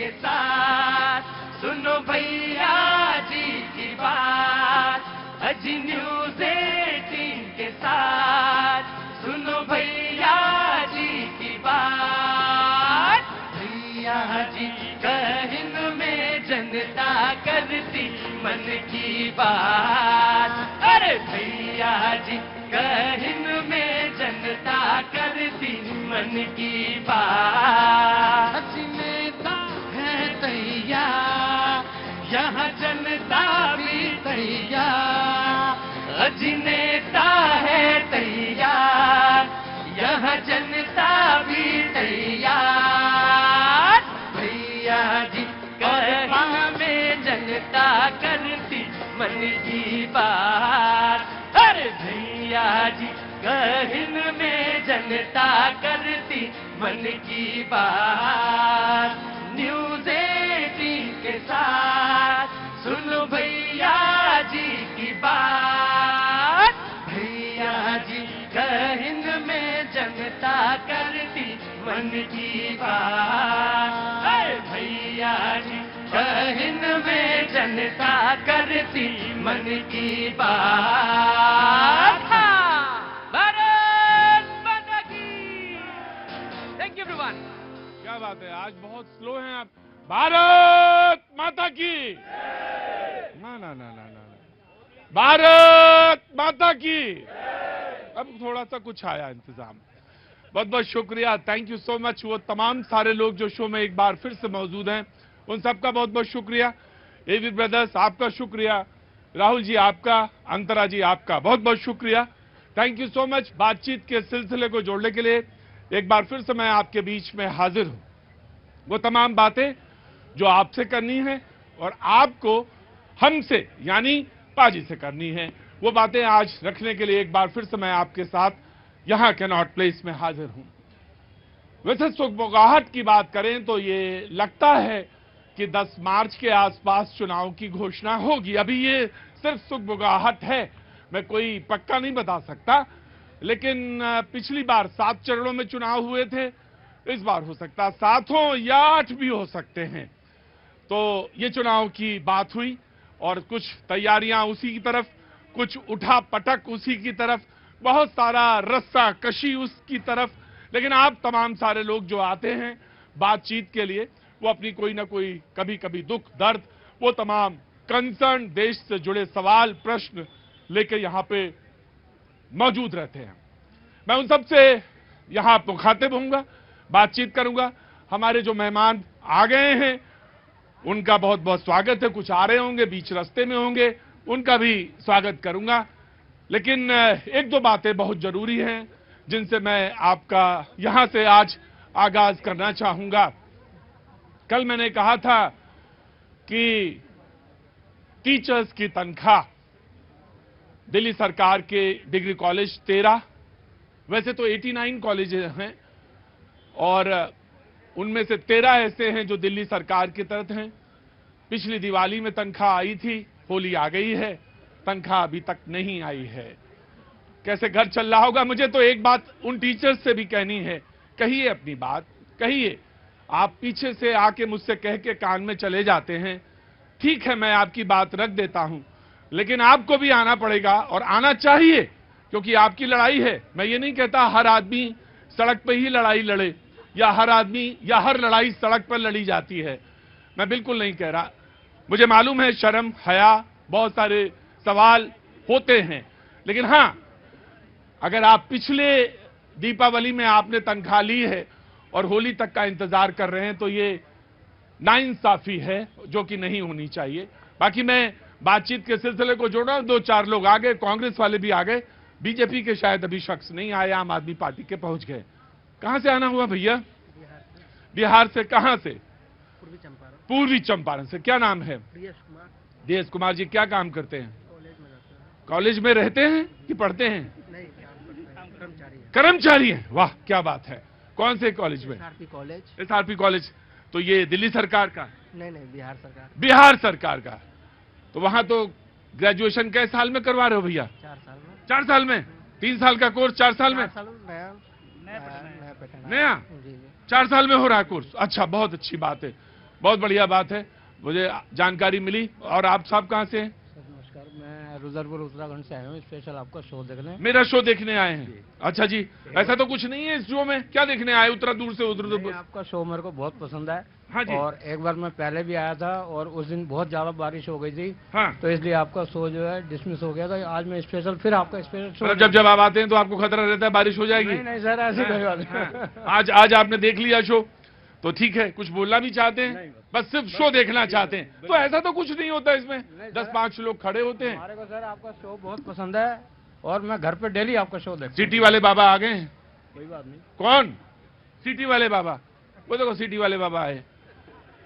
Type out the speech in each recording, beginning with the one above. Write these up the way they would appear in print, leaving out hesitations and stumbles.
के साथ, सुनो भैया जी की बात। अजी न्यूज़ 18 के साथ, सुनो भैया जी की बात। भैया जी कहन में जनता करती मन की बात। अरे भैया जी कहन में जनता करती मन की बात। अजी नेता है तैयार, यहाँ जनता भी तैयार। अजी नेता है तैयार, यहाँ जनता भी तैयार। भैया जी कहन में जनता करती मन की बात। अरे भैया जी कहन में जनता करती मन की बात। न्यूज़ 18 के साथ, सुनो भैया जी की बात। भैया जी कहन में जनता करती मन की बात। अरे भैया जी कहन में जनता करती मन की बात। भारत माता की। Thank you everyone. क्या बात है, आज बहुत स्लो हैं आप। भारत माता की। ना ना ना ना ना ना। भारत माता की। अब थोड़ा सा कुछ आया इंतजाम। बहुत बहुत शुक्रिया, थैंक यू सो मच। वो तमाम सारे लोग जो शो में एक बार फिर से मौजूद हैं, उन सबका बहुत बहुत शुक्रिया। एवी ब्रदर्स आपका शुक्रिया, राहुल जी आपका, अंतरा जी आपका बहुत बहुत शुक्रिया। Thank you so much. बातचीत के सिलसिले को जोड़ने के लिए एक बार फिर से मैं आपके बीच में हाजिर हूं। वो तमाम बातें जो आपसे करनी है और आपको हमसे यानी पाजी से करनी है, वो बातें आज रखने के लिए एक बार फिर से मैं आपके साथ यहां कैनॉट प्लेस में हाजिर हूं। वैसे सुगबुगाहट की बात करें तो ये लगता है कि 10 मार्च के आसपास चुनाव की घोषणा होगी। अभी ये सिर्फ सुगबुगाहट है, मैं कोई पक्का नहीं बता सकता। लेकिन पिछली बार 7 चरणों में चुनाव हुए थे, इस बार हो सकता 7 हो या 8 भी हो सकते हैं। तो ये चुनाव की बात हुई और कुछ तैयारियां उसी की तरफ, कुछ उठा पटक उसी की तरफ, बहुत सारा रस्सा कशी उसकी तरफ। लेकिन आप तमाम सारे लोग जो आते हैं बातचीत के लिए, वो अपनी कोई ना कोई कभी कभी दुख दर्द, वो तमाम कंसर्न, देश से जुड़े सवाल प्रश्न लेकर यहां पे मौजूद रहते हैं। मैं उन सब से यहां मुखातिब होऊंगा, बातचीत करूंगा। हमारे जो मेहमान आ गए हैं उनका बहुत बहुत स्वागत है। कुछ आ रहे होंगे, बीच रास्ते में होंगे, उनका भी स्वागत करूंगा। लेकिन एक दो बातें बहुत जरूरी हैं जिनसे मैं आपका यहां से आज आगाज करना चाहूंगा। कल मैंने कहा था कि टीचर्स की तनख्वाह दिल्ली सरकार के डिग्री कॉलेज 13, वैसे तो 89 कॉलेज हैं और उनमें से 13 ऐसे हैं जो दिल्ली सरकार के तहत हैं। पिछली दिवाली में तनख्वाह आई थी, होली आ गई है, तनख्वाह अभी तक नहीं आई है। कैसे घर चल रहा होगा? मुझे तो एक बात उन टीचर्स से भी कहनी है, कहिए अपनी बात, कहिए। आप पीछे से आके मुझसे कह के कान में चले जाते हैं, ठीक है मैं आपकी बात रख देता हूं, लेकिन आपको भी आना पड़ेगा और आना चाहिए, क्योंकि आपकी लड़ाई है। मैं ये नहीं कहता हर आदमी सड़क पर ही लड़ाई लड़े या हर आदमी या हर लड़ाई सड़क पर लड़ी जाती है, मैं बिल्कुल नहीं कह रहा। मुझे मालूम है शर्म हया बहुत सारे सवाल होते हैं, लेकिन हां, अगर आप पिछले दीपावली में आपने तनख्वाह ली है और होली तक का इंतजार कर रहे हैं तो ये नाइंसाफी है, जो कि नहीं होनी चाहिए। बाकी मैं बातचीत के सिलसिले को जोड़ा, 2-4 लोग आ गए, कांग्रेस वाले भी आ गए, बीजेपी के शायद अभी शख्स नहीं आए, आम आदमी पार्टी के पहुंच गए। कहां से आना हुआ भैया? बिहार से। कहां से? पूर्वी चंपारण से। क्या नाम है? DS कुमार जी। क्या काम करते हैं? कॉलेज में रहते हैं कि पढ़ते हैं? कर्मचारी हैं। वाह क्या बात है। कौन से कॉलेज में? SRP college. तो ये दिल्ली सरकार का? नहीं, बिहार सरकार। बिहार सरकार का। तो वहां तो ग्रेजुएशन कै साल में करवा रहे हो भैया? 4 साल में। 4 साल में? 3 साल का कोर्स 4 साल में? नया नया 4 साल में हो रहा है कोर्स। अच्छा, बहुत अच्छी बात है। बहुत बढ़िया बात है, मुझे जानकारी मिली। और आप साहब कहाँ से हैं? सर नमस्कार, मैं रुद्रपुर उत्तराखंड से आया हूँ स्पेशल आपका शो देखने। मेरा शो देखने आए हैं? अच्छा जी, ऐसा तो कुछ नहीं है इस शो में, क्या देखने आए उतना दूर से उधर? नहीं, आपका शो मेरे को बहुत पसंद है। हाँ जी। और एक बार मैं पहले भी आया था और उस दिन बहुत ज्यादा बारिश हो गई थी, हाँ, तो इसलिए आपका शो जो है डिसमिस हो गया था। आज मैं स्पेशल फिर आपका स्पेशल शो। मतलब जब आप आते हैं तो आपको खतरा रहता है बारिश हो जाएगी? नहीं नहीं सर, ऐसी कोई बात नहीं। आज आपने देख लिया शो तो ठीक है, कुछ बोलना भी चाहते हैं? बस सिर्फ शो देखना चाहते हैं? तो ऐसा तो कुछ नहीं होता इसमें, 10-5 लोग खड़े होते हैं। हमारे को सर आपका शो बहुत पसंद है और मैं घर पे डेली आपका शो देखता हूँ। सिटी वाले बाबा आ गए हैं? कोई बात नहीं। कौन? सिटी वाले बाबा? वो देखो सिटी वाले बाबा आए।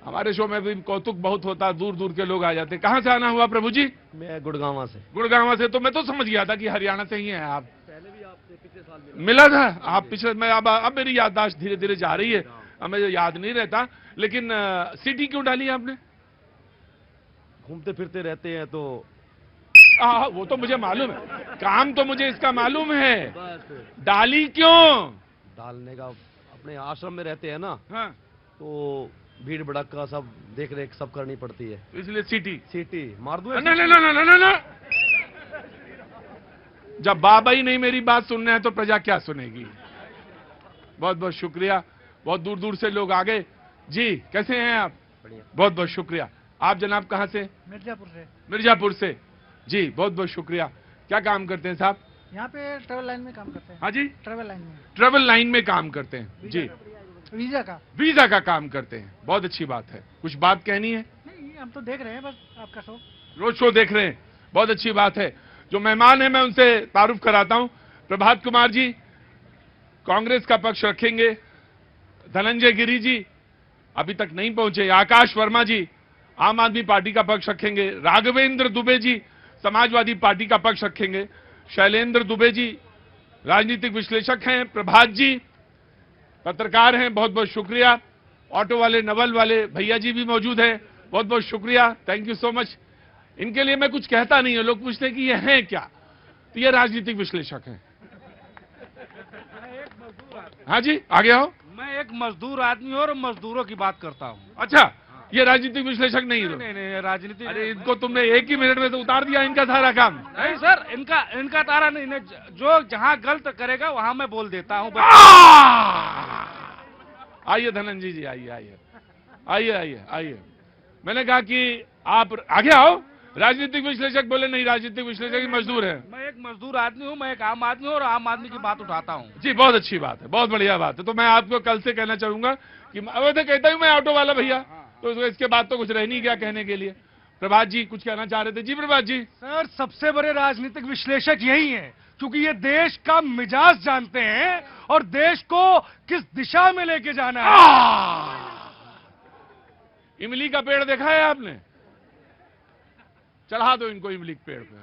हमारे शो में भी कौतुक बहुत होता है, दूर दूर के लोग आ जाते हैं। कहाँ से आना हुआ प्रभु जी? मैं गुड़गांव से। गुड़गांव से? तो मैं तो समझ गया था कि हरियाणा से ही हैं आप। पहले भी आपसे पिछले साल मिला था आप पिछले? मैं अब मेरी याददाश्त धीरे धीरे जा रही है, अब मुझे याद नहीं रहता। लेकिन सिटी क्यों डाली आपने? घूमते फिरते रहते हैं तो वो तो मुझे मालूम है, काम तो मुझे इसका मालूम है। बस डाली क्यों? डालने का, अपने आश्रम में रहते हैं ना, हाँ, तो भीड़ भड़का सब देख रेख सब करनी पड़ती है। इसलिए सिटी। सीटी मार दूं? ना ना ना ना ना ना, जब बाबा ही नहीं मेरी बात सुनने है तो प्रजा क्या सुनेगी? बहुत बहुत शुक्रिया, बहुत दूर दूर से लोग आ गए। जी कैसे हैं आप? बढ़िया। बहुत बहुत शुक्रिया। आप जनाब कहाँ से? मिर्जापुर से। मिर्जापुर से। जी बहुत बहुत शुक्रिया। क्या काम करते हैं साहब? यहाँ पे ट्रेवल लाइन में काम करते हैं। हाँ जी, ट्रेवल लाइन में, ट्रेवल लाइन में काम करते हैं जी, वीजा का। वीजा का काम करते हैं। बहुत अच्छी बात है। कुछ बात कहनी है? नहीं, हम तो देख रहे हैं बस आपका शो। रोज शो देख रहे हैं, बहुत अच्छी बात है। जो मेहमान है मैं उनसे तारुफ कराता हूं। प्रभात कुमार जी कांग्रेस का पक्ष रखेंगे, धनंजय गिरी जी अभी तक नहीं पहुंचे, आकाश वर्मा जी आम आदमी पार्टी का पक्ष रखेंगे, राघवेंद्र दुबे जी समाजवादी पार्टी का पक्ष रखेंगे, शैलेंद्र दुबे जी राजनीतिक विश्लेषक हैं, प्रभात जी पत्रकार हैं, बहुत बहुत शुक्रिया। ऑटो वाले नवल वाले भैया जी भी मौजूद हैं, बहुत बहुत शुक्रिया, थैंक यू सो मच। इनके लिए मैं कुछ कहता नहीं हूं, लोग पूछते हैं कि ये हैं क्या, तो ये राजनीतिक विश्लेषक हैं। हाँ जी आगे आओ। मैं एक मजदूर आदमी हूँ और मजदूरों की बात करता हूँ। अच्छा, ये राजनीतिक विश्लेषक नहीं है? नहीं नहीं, राजनीति। अरे इनको तुमने एक ही मिनट में तो उतार दिया इनका सारा काम। नहीं सर, इनका तारा नहीं, जो जहाँ गलत करेगा वहाँ मैं बोल देता हूँ। आइए धनंजय जी, आइए आइए आइए आइए आइए। मैंने कहा कि आप आगे आओ। राजनीतिक विश्लेषक बोले नहीं, राजनीतिक विश्लेषक ही मजदूर है। मैं एक मजदूर आदमी हूँ, मैं एक आम आदमी हूँ और आम आदमी की बात उठाता हूँ। जी बहुत अच्छी बात है, बहुत बढ़िया बात है। तो मैं आपको कल से कहना चाहूंगा कि अब तो कहता हूं मैं ऑटो वाला भैया, तो इसके बाद तो कुछ रह नहीं गया कहने के लिए। प्रभात जी कुछ कहना चाह रहे थे? जी प्रभात जी। सर सबसे बड़े राजनीतिक विश्लेषक यही है, क्योंकि ये देश का मिजाज जानते हैं और देश को किस दिशा में लेके जाना है। इमली का पेड़ देखा है आपने? चढ़ा दो इनको इमली के पेड़ पे,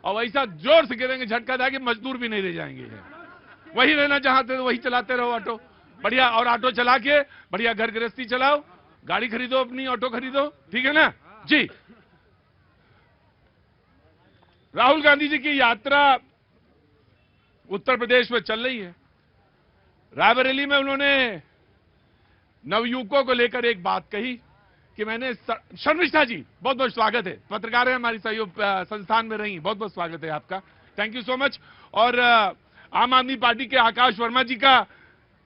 और वैसा जोर से गिरेंगे झटका था कि मजदूर भी नहीं रह जाएंगे। वही रहना चाहते तो वही चलाते रहो ऑटो, बढ़िया। और ऑटो चला के बढ़िया घर गृहस्थी चलाओ, गाड़ी खरीदो अपनी, ऑटो खरीदो, ठीक है ना जी। राहुल गांधी जी की यात्रा उत्तर प्रदेश में चल रही है। रायबरेली में उन्होंने नवयुवकों को लेकर एक बात कही कि मैंने शर्मिष्ठा जी बहुत बहुत स्वागत है, पत्रकार है हमारी सहयोग संस्थान में रही, बहुत बहुत स्वागत है आपका, थैंक यू सो मच। और आम आदमी पार्टी के आकाश वर्मा जी का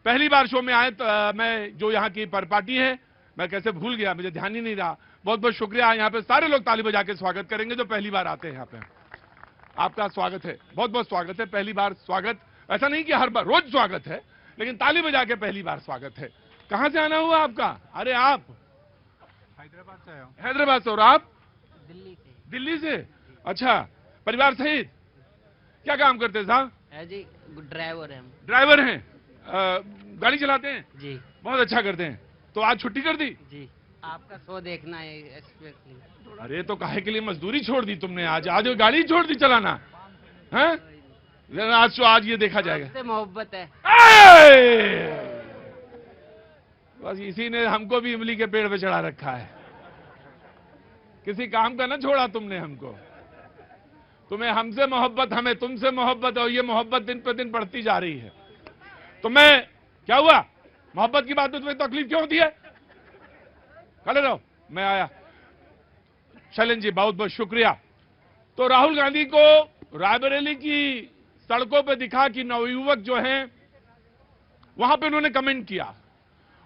पहली बार शो में आए, तो मैं जो यहाँ की पर पार्टी है मैं कैसे भूल गया, मुझे ध्यान ही नहीं रहा। बहुत बहुत शुक्रिया। यहाँ पे सारे लोग ताली बजा के स्वागत करेंगे जो पहली बार आते हैं यहाँ पे। आपका स्वागत है, बहुत बहुत स्वागत है, पहली बार स्वागत। ऐसा नहीं कि हर बार रोज स्वागत है, लेकिन ताली बजा के पहली बार स्वागत है। कहां से आना हुआ आपका? अरे आप हैदराबाद से आया हूँ। हैदराबाद से, और आप? दिल्ली से। दिल्ली से? अच्छा, परिवार सहित? क्या काम करते हैं साहब? जी ड्राइवर हैं हम। ड्राइवर हैं? गाड़ी चलाते हैं? जी बहुत अच्छा करते हैं। तो आज छुट्टी कर दी? जी, आपका शो देखना है स्पेशली। अरे तो काहे के लिए मजदूरी छोड़ दी तुमने? आज गाड़ी छोड़ दी चलाना है? आज ये देखा जाएगा। आपसे मोहब्बत है। बस इसी ने हमको भी इमली के पेड़ पे चढ़ा रखा है। किसी काम का ना छोड़ा तुमने हमको। तुम्हें हमसे मोहब्बत, हमें तुमसे मोहब्बत, और ये मोहब्बत दिन पर दिन बढ़ती जा रही है। तो मैं क्या हुआ, मोहब्बत की बात में तुम्हें तकलीफ क्यों होती है? खड़े रहो, मैं आया। शैलेंद्र जी बहुत बहुत शुक्रिया। तो राहुल गांधी को रायबरेली की सड़कों पे दिखा कि नवयुवक जो हैं, वहां पे उन्होंने कमेंट किया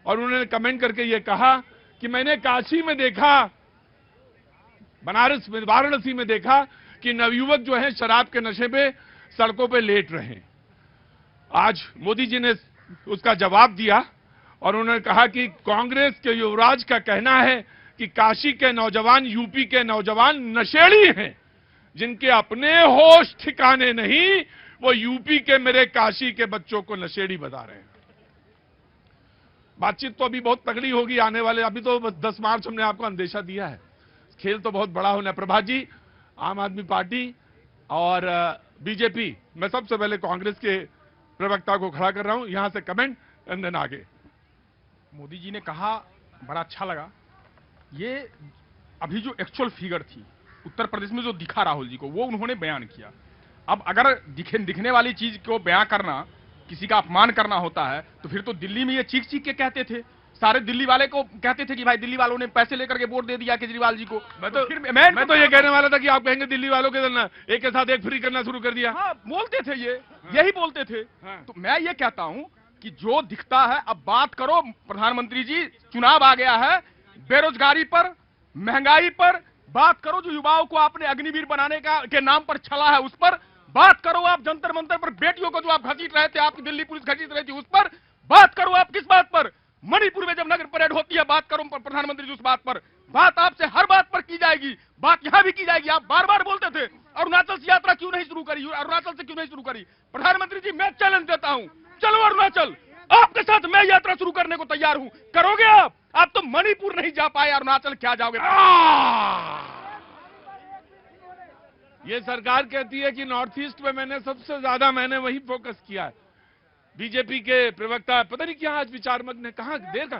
और उन्होंने कमेंट करके ये कहा कि मैंने काशी में देखा, बनारस में, वाराणसी में देखा कि नवयुवक जो हैं शराब के नशे पे सड़कों पे लेट रहे हैं। आज मोदी जी ने उसका जवाब दिया और उन्होंने कहा कि कांग्रेस के युवराज का कहना है कि काशी के नौजवान, यूपी के नौजवान नशेड़ी हैं, जिनके अपने होश ठिकाने नहीं, वो यूपी के मेरे काशी के बच्चों को नशेड़ी बता रहे हैं। बातचीत तो अभी बहुत तगड़ी होगी आने वाले, अभी तो बस 10 मार्च हमने आपको अंदेशा दिया है, खेल तो बहुत बड़ा होना है। प्रभात जी, आम आदमी पार्टी और बीजेपी, मैं सबसे पहले कांग्रेस के प्रवक्ता को खड़ा कर रहा हूं, यहां से कमेंट एंड देन आगे। मोदी जी ने कहा, बड़ा अच्छा लगा, ये अभी जो एक्चुअल फिगर थी उत्तर प्रदेश में जो दिखा राहुल जी को, वो उन्होंने बयान किया। अब अगर दिखने वाली चीज को बयान करना, किसी का अपमान करना होता है, तो फिर तो दिल्ली में ये चीख चीख के कहते थे, सारे दिल्ली वाले को कहते थे कि भाई दिल्ली वालों ने पैसे लेकर के वोट दे दिया केजरीवाल जी को। मैं तो ये कहने वाला था कि आप कहेंगे दिल्ली वालों के ना एक के साथ एक फ्री करना शुरू कर दिया। हाँ, बोलते थे यही बोलते थे। तो मैं ये कहता हूं कि जो दिखता है, अब बात करो प्रधानमंत्री जी, चुनाव आ गया है, बेरोजगारी पर, महंगाई पर बात करो, जो युवाओं को आपने अग्निवीर बनाने के नाम पर छला है उस पर बात करो, आप जंतर मंतर पर बेटियों को जो आप घसीट रहे थे, आपकी दिल्ली पुलिस घसीट रही थी, उस पर बात करो। आप किस बात पर? मणिपुर में जब नगर परेड होती है, बात करो प्रधानमंत्री जी उस बात पर। बात आपसे हर बात पर की जाएगी, बात यहां भी की जाएगी। आप बार बार बोलते थे अरुणाचल से यात्रा क्यों नहीं शुरू करी, अरुणाचल से क्यों नहीं शुरू करी? प्रधानमंत्री जी, मैं चैलेंज देता हूं, चलो अरुणाचल, आपके साथ मैं यात्रा शुरू करने को तैयार हूं। करोगे आप? आप तो मणिपुर नहीं जा पाए, अरुणाचल क्या जाओगे? ये सरकार कहती है कि नॉर्थ ईस्ट में मैंने सबसे ज्यादा वही फोकस किया है। बीजेपी के प्रवक्ता पता नहीं क्या आज विचार मग्न है, कहाँ देर का?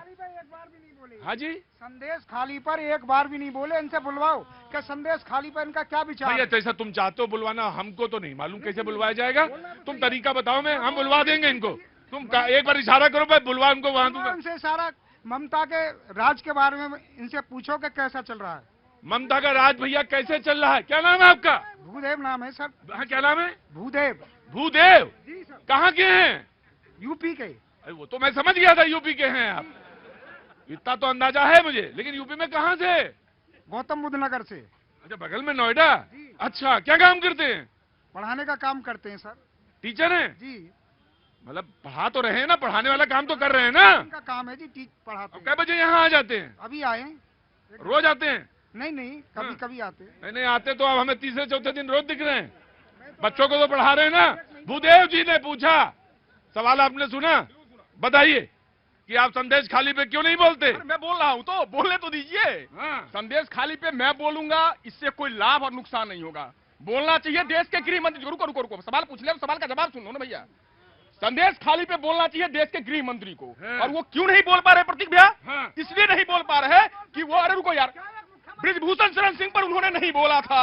हाँ जी, संदेश खाली पर एक बार भी नहीं बोले। इनसे बुलवाओ क्या संदेश खाली पर इनका क्या विचार भैया, जैसा तुम चाहते हो बुलवाना, हमको तो नहीं मालूम कैसे बुलवाया जाएगा। तुम तरीका बताओ, मैं हम बुलवा देंगे इनको। तुम एक बार इशारा करो, भाई बुलवा इनको वहां। इनसे सारा ममता के राज के बारे में इनसे पूछो कि कैसा चल रहा है। ममता का राज भैया कैसे चल रहा है? क्या नाम है आपका? भूदेव नाम है सर। हाँ, क्या नाम है? भूदेव। भूदेव जी सर। कहाँ के हैं? यूपी के। अरे वो तो मैं समझ गया था यूपी के हैं आप, इतना तो अंदाजा है मुझे, लेकिन यूपी में कहाँ से? गौतम बुद्ध नगर से। अच्छा, बगल में नोएडा। अच्छा, क्या काम करते हैं? पढ़ाने का काम करते हैं सर। टीचर हैं? जी। मतलब पढ़ा तो रहे हैं ना, पढ़ाने वाला काम तो कर रहे हैं ना? उनका काम है जी, पढ़ाते हैं। कै बजे यहाँ आ जाते हैं? अभी आए। रोज आते हैं? नहीं, कभी कभी आते हैं। नहीं आते तो अब हमें तीसरे चौथे दिन रोज दिख रहे हैं। बच्चों को तो पढ़ा रहे हैं ना। भूदेव जी ने पूछा, सवाल आपने सुना, बताइए कि आप संदेश खाली पे क्यों नहीं बोलते? मैं बोल रहा हूं तो बोलने तो दीजिए। संदेश खाली पे मैं बोलूंगा, इससे कोई लाभ और नुकसान नहीं होगा। बोलना चाहिए देश के गृह मंत्री। रुको, सवाल पूछ ले, सवाल का जवाब सुनो ना भैया। संदेश खाली पे बोलना चाहिए देश के गृह मंत्री को, और वो क्यों नहीं बोल पा रहे प्रतीक भैया? इसलिए नहीं बोल पा रहे कि वो, अरे रुको यार, ब्रिजभूषण शरण सिंह पर उन्होंने नहीं बोला था,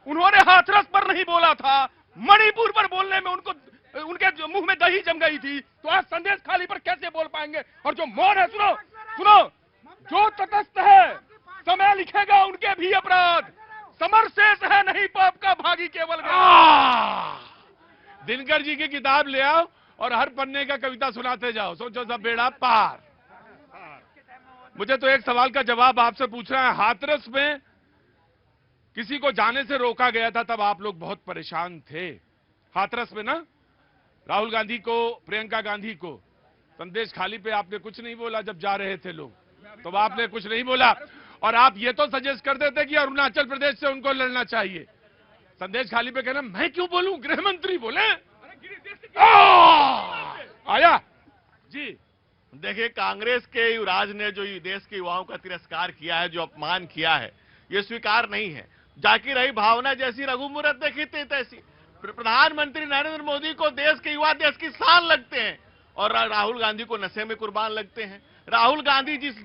उन्होंने हाथरस पर नहीं बोला था, मणिपुर पर बोलने में उनके मुंह में दही जम गई थी, तो आज संदेश खाली पर कैसे बोल पाएंगे? और जो मौन है, सुनो, जो तटस्थ है समय लिखेगा उनके भी अपराध, समर शेष है नहीं पाप का भागी केवल। दिनकर जी की किताब ले आओ और हर पन्ने का कविता सुनाते जाओ, सोचो सब बेड़ा पार। मुझे तो एक सवाल का जवाब आपसे पूछना है। हाथरस में किसी को जाने से रोका गया था, तब आप लोग बहुत परेशान थे। हाथरस में ना, राहुल गांधी को, प्रियंका गांधी को, संदेश खाली पे आपने कुछ नहीं बोला जब जा रहे थे लोग, तो आपने कुछ नहीं बोला। और आप ये तो सजेस्ट कर देते कि अरुणाचल प्रदेश से उनको लड़ना चाहिए। संदेश खाली पे कहना मैं क्यों बोलूं, गृह मंत्री बोले। आया जी। देखिए, कांग्रेस के युवराज ने जो देश के युवाओं का तिरस्कार किया है, जो अपमान किया है, ये स्वीकार नहीं है। जाकी रही भावना जैसी रघु मूरत देखी थी तैसी। प्रधानमंत्री नरेंद्र मोदी को देश के युवा देश की शान लगते हैं, और राहुल गांधी को नशे में कुर्बान लगते हैं। राहुल गांधी जिस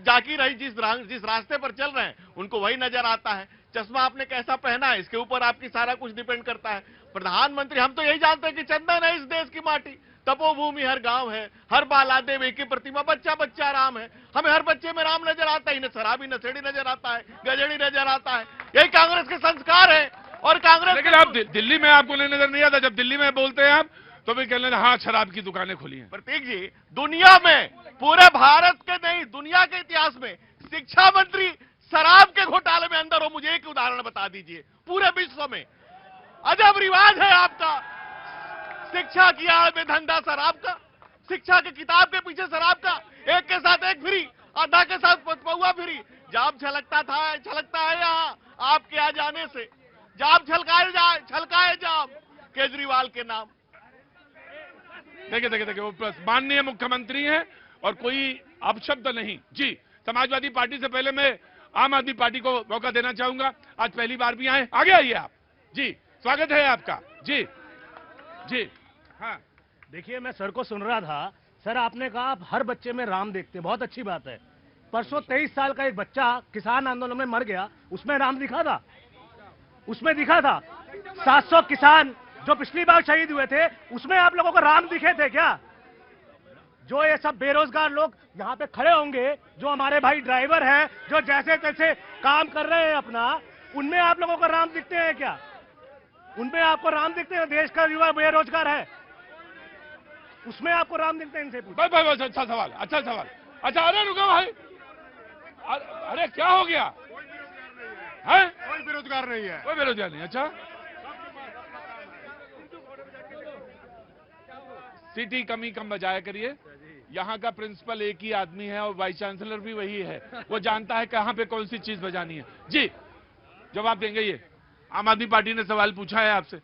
रास्ते पर चल रहे हैं, उनको वही नजर आता है। चश्मा आपने कैसा पहना है, इसके ऊपर आपकी सारा कुछ डिपेंड करता है। प्रधानमंत्री, हम तो यही जानते हैं कि चंदन है इस देश की माटी, तपोभूमि हर गांव है, हर बाला देवी की प्रतिमा, बच्चा बच्चा राम है। हमें हर बच्चे में राम नजर आता है, न शराबी नशेड़ी नजर आता है, गजेड़ी नजर आता है। यही कांग्रेस के संस्कार है। और कांग्रेस, लेकिन आप दिल्ली में आपको नजर नहीं आता, जब दिल्ली में बोलते हैं आप तो भी कहने लगे हाँ शराब की दुकानें खुली हैं। प्रतीक जी, दुनिया में, पूरे भारत के नहीं दुनिया के इतिहास में शिक्षा मंत्री शराब के घोटाले में अंदर हो, मुझे एक उदाहरण बता दीजिए पूरे विश्व में। अजब रिवाज है आपका, शिक्षा की आड़ में धंधा शराब का, शिक्षा की किताब के पीछे शराब का, एक के साथ एक फ्री, आधा के साथ पौवा फ्री। जाम छलकता है यहाँ आपके आ जाने से, जाम छलकाए जाम केजरीवाल के नाम। देखिए वो माननीय मुख्यमंत्री हैं और कोई अपशब्द नहीं। जी, समाजवादी पार्टी से पहले मैं आम आदमी पार्टी को मौका देना चाहूंगा। आज पहली बार भी आए, आगे आइए आप। जी, स्वागत है आपका। जी जी हाँ, देखिए मैं सर को सुन रहा था। सर आपने कहा आप हर बच्चे में राम देखते, बहुत अच्छी बात है। परसों 23 साल का एक बच्चा किसान आंदोलन में मर गया, उसमें राम दिखा था, उसमें दिखा था। 700 किसान जो पिछली बार शहीद हुए थे, उसमें आप लोगों को राम दिखे थे क्या? जो ये सब बेरोजगार लोग यहाँ पे खड़े होंगे, जो हमारे भाई ड्राइवर हैं, जो जैसे तैसे काम कर रहे हैं अपना, उनमें आप लोगों को राम दिखते हैं क्या? उनमें आपको राम दिखते हैं? देश का युवा बेरोजगार है, उसमें आपको राम दिखते हैं? इनसे पूछो। बस अच्छा सवाल, अच्छा सवाल। अच्छा, अरे रुको भाई, अरे क्या हो गया है? कोई बेरोजगार नहीं है, कोई बेरोजगार नहीं। अच्छा, सिटी कमी कम बजाया करिए। यहाँ का प्रिंसिपल एक ही आदमी है और वाइस चांसलर भी वही है, वो जानता है कहाँ पे कौन सी चीज बजानी है। जी, जवाब देंगे ये? आम आदमी पार्टी ने सवाल पूछा है आपसे।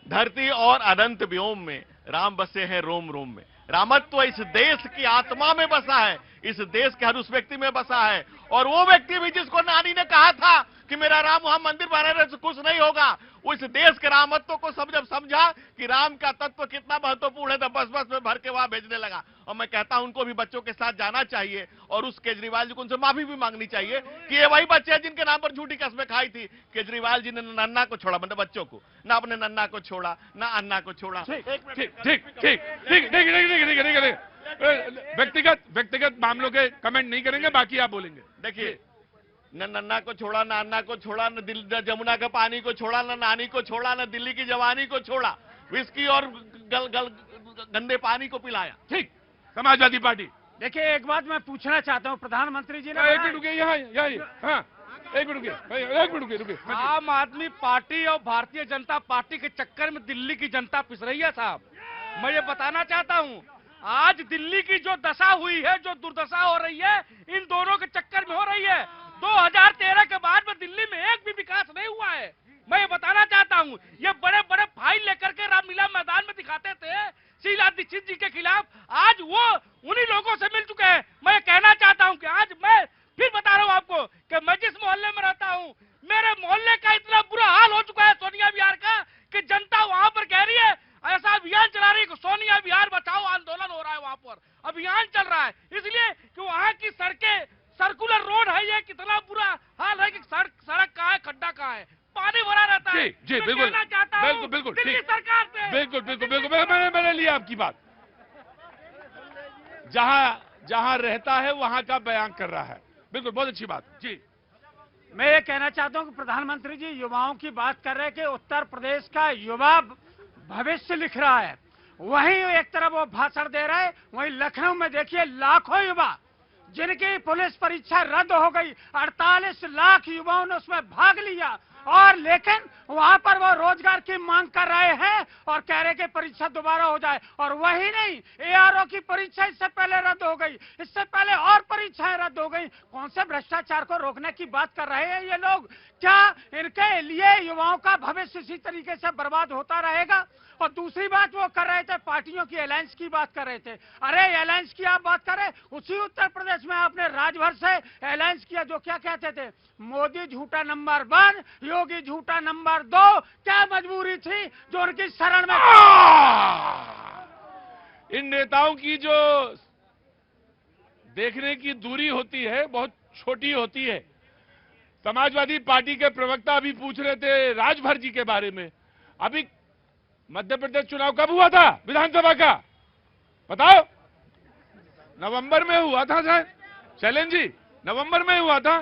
धरती और अनंत व्योम में राम बसे हैं रोम रोम में। रामत्व इस देश की आत्मा में बसा है, इस देश के हर उस व्यक्ति में बसा है। और वो व्यक्ति भी जिसको नानी ने कहा था कि मेरा राम वहां मंदिर बनाने से खुश नहीं होगा, वो इस देश के रामत्व को जब समझा कि राम का तत्व कितना महत्वपूर्ण है, तो बस में भर के वहां भेजने लगा। और मैं कहता हूं उनको भी बच्चों के साथ जाना चाहिए और उस केजरीवाल जी को उनसे माफी भी मांगनी चाहिए कि ये वही बच्चे हैं जिनके नाम पर झूठी कस्में खाई थी। केजरीवाल जी ने नन्ना को छोड़ा, मतलब बच्चों को, ना अपने नन्ना को छोड़ा, ना अन्ना को छोड़ा। व्यक्तिगत मामलों के कमेंट नहीं करेंगे, बाकी आप बोलेंगे। देखिए, न नन्ना को छोड़ा, न अन्ना को छोड़ा, न जमुना के पानी को छोड़ा, न नानी को छोड़ा, न दिल्ली की जवानी को छोड़ा, विस्की और गंदे पानी को पिलाया। ठीक, समाजवादी पार्टी। देखिए, एक बात मैं पूछना चाहता हूँ, प्रधानमंत्री जी ने, एक मिनट रुकिए, यहाँ हाँ, एक मिनट रुकिए। आम आदमी पार्टी और भारतीय जनता पार्टी के चक्कर में दिल्ली की जनता पिस रही है साहब। मैं ये बताना चाहता हूँ, आज दिल्ली की जो दशा हुई है, जो दुर्दशा हो रही है, इन दोनों के चक्कर में हो रही है। 2013 के बाद में दिल्ली में एक भी विकास नहीं हुआ है। मैं ये बताना चाहता हूँ, ये बड़े बड़े फाइल लेकर के रामलीला मैदान में दिखाते थे शीला दीक्षित जी के खिलाफ, आज वो उन्हीं लोगों से मिल चुके हैं। मैं ये कहना चाहता हूँ कि आज मैं फिर बता रहा हूँ आपको कि मैं जिस मोहल्ले में रहता हूँ, मेरे मोहल्ले का इतना बुरा हाल हो चुका है सोनिया विहार का, कि जनता वहां पर कह रही है, ऐसा अभियान चला रही है, सोनिया विहार बचाओ आंदोलन हो रहा है, वहां पर अभियान चल रहा है, इसलिए कि वहां की सड़कें, सर्कुलर रोड है, ये कितना बुरा हाल है कि सड़क कहाँ है, खड्डा कहाँ है, पानी भरा रहता है। जी बिल्कुल, बिल्कुल दिल्ली सरकार से बिल्कुल मैंने लिया आपकी बात। जहां रहता है वहां का बयान कर रहा है, बिल्कुल, बहुत अच्छी बात। जी, मैं ये कहना चाहता हूँ कि प्रधानमंत्री जी युवाओं की बात कर रहे हैं कि उत्तर प्रदेश का युवा भविष्य लिख रहा है, वहीं एक तरफ वो भाषण दे रहे हैं, वहीं लखनऊ में देखिए लाखों युवा जिनकी पुलिस परीक्षा रद्द हो गई, 48 लाख युवाओं ने उसमें भाग लिया, और लेकिन वहां पर वो रोजगार की मांग कर रहे हैं और कह रहे कि परीक्षा दोबारा हो जाए। और वही नहीं, एआरओ की परीक्षा इससे पहले रद्द हो गई, इससे पहले और परीक्षाएं रद्द हो गई। कौन से भ्रष्टाचार को रोकने की बात कर रहे हैं ये लोग? क्या इनके लिए युवाओं का भविष्य इसी तरीके से बर्बाद होता रहेगा? और दूसरी बात वो कर रहे थे, पार्टियों की अलायंस की बात कर रहे थे। अरे अलायंस की आप बात करें, उसी उत्तर प्रदेश में आपने राजभर से अलायंस किया, जो क्या कहते थे, मोदी झूठा नंबर 1, योगी झूठा नंबर 2। क्या मजबूरी थी जो उनकी शरण में? इन नेताओं की जो देखने की दूरी होती है बहुत छोटी होती है। समाजवादी पार्टी के प्रवक्ता अभी पूछ रहे थे राजभर जी के बारे में। अभी मध्य प्रदेश चुनाव कब हुआ था विधानसभा का? बताओ। नवंबर में हुआ था शायद, शैलेंद्र जी, नवंबर में हुआ था।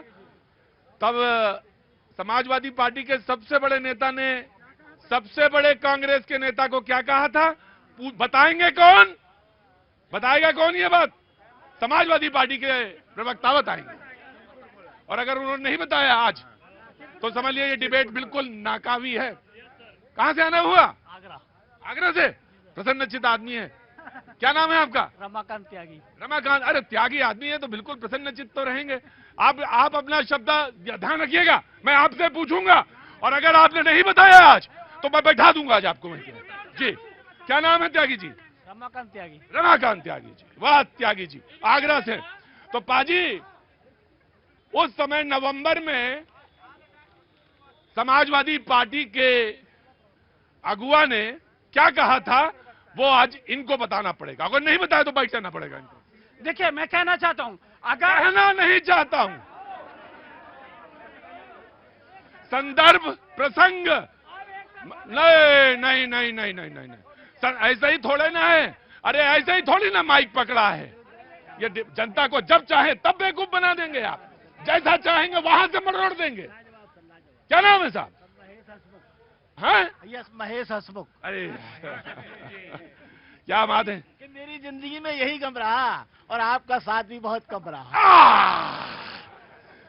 तब समाजवादी पार्टी के सबसे बड़े नेता ने सबसे बड़े कांग्रेस के नेता को क्या कहा था? बताएंगे कौन? बताएगा कौन ये बात? समाजवादी पार्टी के प्रवक्ता बताएंगे। और अगर उन्होंने नहीं बताया आज, तो समझ लिया ये डिबेट बिल्कुल नाकामी है। कहां से आना हुआ? आगरा से। प्रसन्नचित्त आदमी है। क्या नाम है आपका? रमाकांत त्यागी। रमाकांत, अरे त्यागी आदमी है तो बिल्कुल प्रसन्नचित्त तो रहेंगे। आप अपना शब्द ध्यान रखिएगा, मैं आपसे पूछूंगा और अगर आपने नहीं बताया आज तो मैं बैठा दूंगा आज आपको। मैं जी, क्या नाम है त्यागी जी? रमाकांत त्यागी। रमाकांत त्यागी जी, वाह त्यागी जी, आगरा से। तो पाजी, उस समय नवंबर में समाजवादी पार्टी के अगुआ ने क्या कहा था, वो आज इनको बताना पड़ेगा। अगर नहीं बताया तो बैठ जाना पड़ेगा इनको। देखिए, मैं कहना चाहता हूं, अगर कहना नहीं चाहता हूं, संदर्भ प्रसंग नहीं नहीं नहीं नहीं नहीं नहीं, नहीं। ऐसा ही थोड़े ना है। अरे ऐसे ही थोड़ी ना माइक पकड़ा है। ये जनता को जब चाहे तब बेवकूफ बना देंगे आप, जैसा चाहेंगे वहां से मरोड़ देंगे। क्या नाम है साहब? हाँ, यस, महेश हसमुख। अरे क्या बात है कि मेरी जिंदगी में यही गम रहा और आपका साथ भी बहुत कम रहा।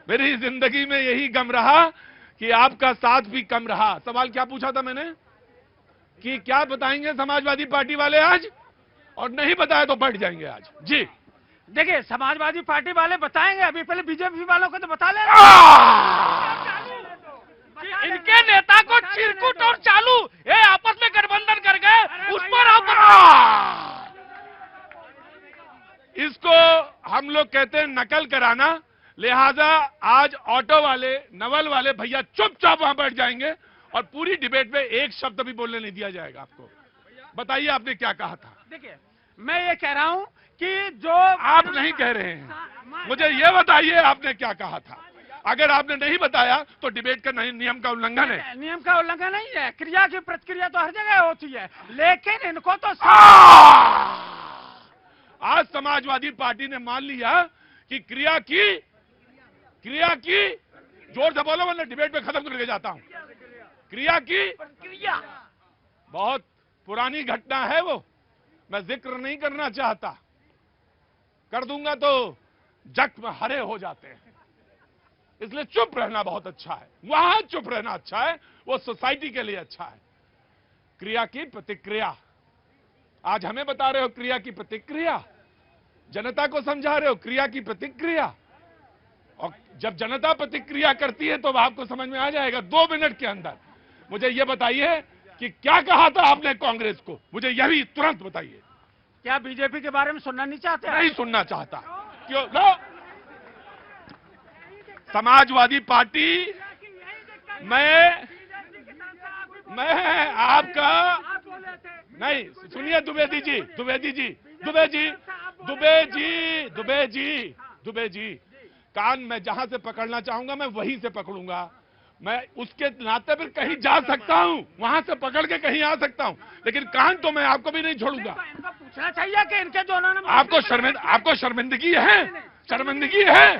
मेरी जिंदगी में यही गम रहा कि आपका साथ भी कम रहा। सवाल क्या पूछा था मैंने कि क्या बताएंगे समाजवादी पार्टी वाले आज, और नहीं बताया तो बैठ जाएंगे आज। जी देखिए, समाजवादी पार्टी वाले बताएंगे, अभी पहले बीजेपी वालों को तो बता ले। इनके नेता को चिरकुट और चालू ये आपस में गठबंधन कर गए, उस पर आप इसको हम लोग कहते हैं नकल कराना। लिहाजा आज ऑटो वाले, नवल वाले भैया चुपचाप वहां बैठ जाएंगे और पूरी डिबेट में एक शब्द भी बोलने नहीं दिया जाएगा आपको। बताइए आपने क्या कहा था? देखिए, मैं ये कह रहा हूं कि जो आप नहीं कह रहे हैं, मुझे ये बताइए आपने क्या कहा था। अगर आपने नहीं बताया तो डिबेट का नियम का उल्लंघन है। नियम का उल्लंघन नहीं है, क्रिया की प्रतिक्रिया तो हर जगह होती है, लेकिन इनको तो आज समाजवादी पार्टी ने मान लिया कि क्रिया की जोर से बोलो वरना डिबेट में खत्म करके जाता हूं। क्रिया की प्रतिक्रिया बहुत पुरानी घटना है, वो मैं जिक्र नहीं करना चाहता। कर दूंगा तो जख्म हरे हो जाते हैं, इसलिए चुप रहना बहुत अच्छा है। वहां चुप रहना अच्छा है, वो सोसाइटी के लिए अच्छा है। क्रिया की प्रतिक्रिया, आज हमें बता रहे हो क्रिया की प्रतिक्रिया, जनता को समझा रहे हो क्रिया की प्रतिक्रिया। और जब जनता प्रतिक्रिया करती है तो आपको समझ में आ जाएगा 2 मिनट के अंदर। मुझे यह बताइए कि क्या कहा था आपने कांग्रेस को, मुझे यह भी तुरंत बताइए। क्या बीजेपी के बारे में सुनना नहीं चाहते? नहीं सुनना चाहता। क्यों? लो, समाजवादी पार्टी, मैं आपका नहीं, सुनिए द्विवेदी जी, कान मैं जहां से पकड़ना चाहूंगा मैं वहीं से पकड़ूंगा। मैं उसके नाते फिर कहीं जा सकता हूं, वहां से पकड़ के कहीं आ सकता हूं, लेकिन कान तो मैं आपको भी नहीं छोड़ूंगा। इनको पूछना चाहिए कि इनके जो उन्होंने आपको शर्मिंदगी है, शर्मिंदगी है।